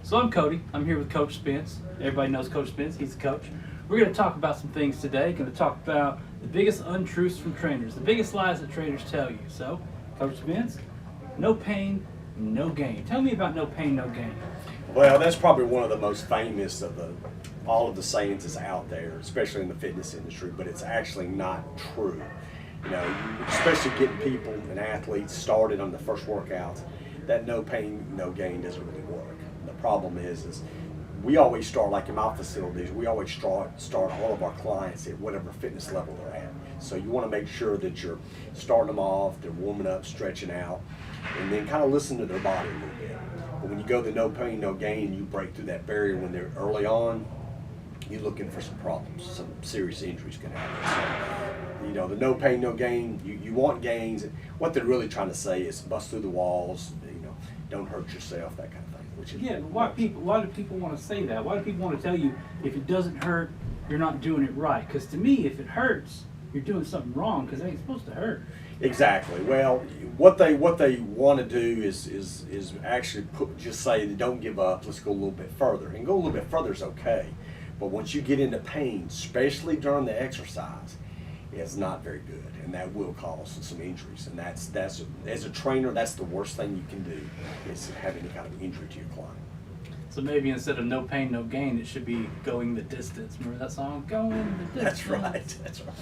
So I'm Cody. I'm here with Coach Spence. Everybody knows Coach Spence. He's the coach. We're going to talk about some things today. Going to talk about the biggest untruths from trainers, the biggest lies that trainers tell you. So, Coach Spence, no pain, no gain. Tell me about no pain, no gain. Well, that's probably one of the most famous of all of the sayings that's out there, especially in the fitness industry, but it's actually not true. You know, especially getting people and athletes started on the first workouts, that no pain, no gain doesn't really work. The problem is we always start, like in my facilities, we always start all of our clients at whatever fitness level they're at. So you want to make sure that you're starting them off, they're warming up, stretching out, and then kind of listen to their body a little bit. But when you go the no pain, no gain, you break through that barrier when they're early on, you're looking for some problems, some serious injuries can happen. So, you know, the no pain, no gain, you want gains. What they're really trying to say is bust through the walls, you know, don't hurt yourself, that kind of thing. Which is why do people want to say that? Why do people want to tell you if it doesn't hurt, you're not doing it right? Because to me, if it hurts, you're doing something wrong because it ain't supposed to hurt. Exactly. Well, what they want to do is actually just say, don't give up. Let's go a little bit further, and go a little bit further is okay. But once you get into pain, especially during the exercise, it's not very good, and that will cause some injuries. And that's as a trainer, that's the worst thing you can do, is have any kind of injury to your client. So maybe instead of no pain, no gain, it should be going the distance. Remember that song? Going the distance. That's right. That's right.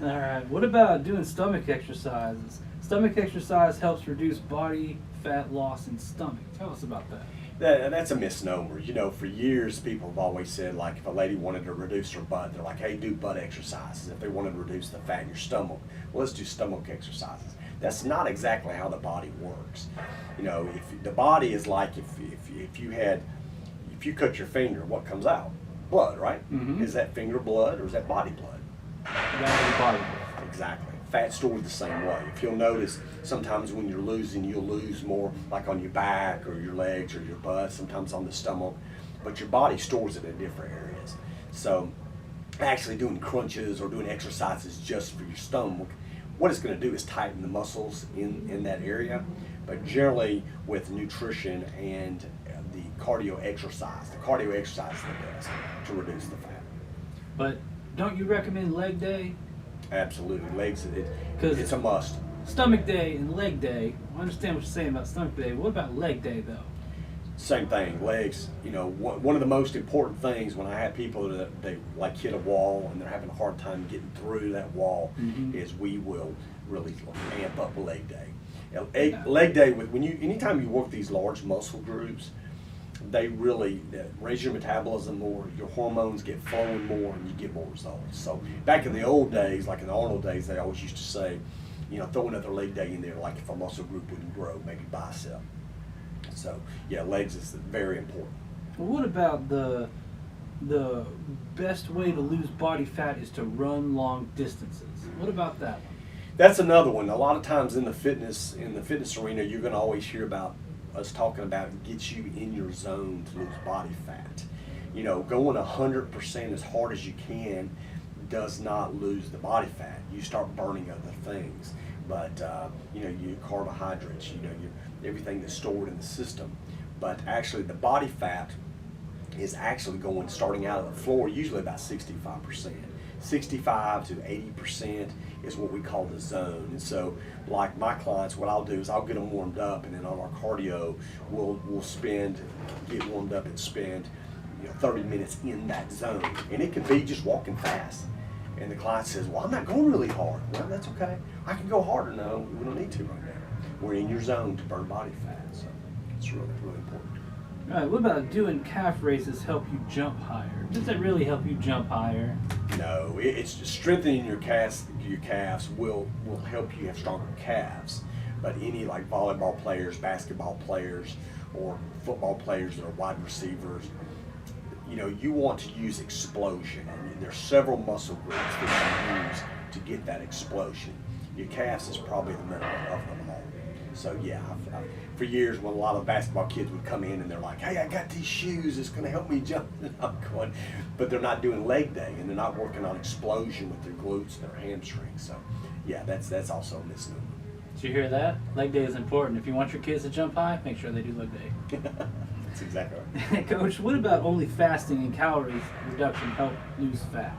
All right. What about doing stomach exercises? Stomach exercise helps reduce body fat loss in stomach. Tell us about that. That's a misnomer. You know, for years people have always said, like, if a lady wanted to reduce her butt, they're like, hey, do butt exercises. If they wanted to reduce the fat in your stomach, well, let's do stomach exercises. That's not exactly how the body works. You know, if the body is like if you cut your finger, what comes out? Blood, right? Mm-hmm. Is that finger blood or is that body blood? That's the body. Exactly. Fat's stored the same way. If you'll notice, sometimes when you're losing, you'll lose more like on your back or your legs or your butt, sometimes on the stomach, but your body stores it in different areas. So actually doing crunches or doing exercises just for your stomach, what it's going to do is tighten the muscles in that area. But generally with nutrition and the cardio exercise is the best to reduce the fat. But don't you recommend leg day? Absolutely. Legs, it's a must. Stomach day and leg day, I understand what you're saying about stomach day. What about leg day, though? Same thing. Legs, you know, one of the most important things when I have people that they like hit a wall and they're having a hard time getting through that wall, is we will really amp up leg day. You know, leg day, anytime you work these large muscle groups, they really raise your metabolism more, your hormones get flowing more, and you get more results. So back in the old days, like in the Arnold days, they always used to say, you know, throw another leg day in there, like if a muscle group wouldn't grow, maybe bicep. So yeah, legs is very important. Well, what about the best way to lose body fat is to run long distances? What about that one? That's another one. A lot of times in the fitness arena, you're going to always hear about us talking about gets you in your zone to lose body fat. You know, going 100% as hard as you can does not lose the body fat. You start burning other things, but you know, your carbohydrates, you know, everything that's stored in the system. But actually, the body fat is actually starting out of the floor usually about 65%. 65 to 80% is what we call the zone. And so like my clients, what I'll do is I'll get them warmed up, and then on our cardio we'll get warmed up and spend 30 minutes in that zone. And it could be just walking fast. And the client says, well, I'm not going really hard. Well, that's okay. I can go harder. No, we don't need to right now. We're in your zone to burn body fat. So it's really, really important. All right, what about doing calf raises help you jump higher? Does that really help you jump higher? No, it's just strengthening your calves will help you have stronger calves. But any like volleyball players, basketball players, or football players that are wide receivers, you know, you want to use explosion. I mean, there's several muscle groups that you use to get that explosion. Your calves is probably the minimum of them all. So yeah, for years when a lot of basketball kids would come in and they're like, hey, I got these shoes, it's going to help me jump. And I'm going, but they're not doing leg day and they're not working on explosion with their glutes and their hamstrings. So yeah, that's also a misnomer. Did you hear that? Leg day is important. If you want your kids to jump high, make sure they do leg day. That's exactly right. Coach, what about only fasting and calorie reduction help lose fat?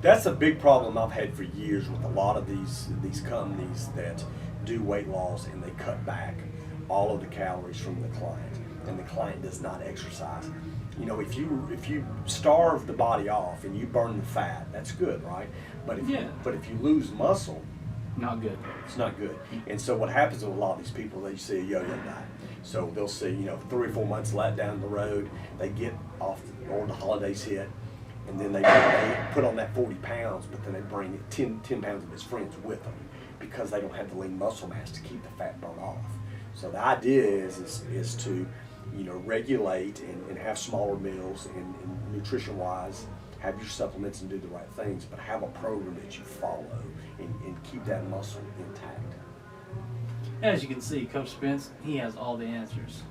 That's a big problem I've had for years with a lot of these companies that do weight loss, and they cut back all of the calories from the client, and the client does not exercise. You know, if you starve the body off and you burn the fat, that's good, right? But if you lose muscle, Not good. it's not good. And so what happens with a lot of these people, they see a yo-yo diet. So they'll see, 3 or 4 months down the road, they get off, or the holidays hit, and then they put on that 40 pounds, but then they bring 10 pounds of his friends with them because they don't have the lean muscle mass to keep the fat burn off. So the idea is to, regulate and have smaller meals and nutrition-wise, have your supplements and do the right things, but have a program that you follow and keep that muscle intact. As you can see, Coach Spence, he has all the answers.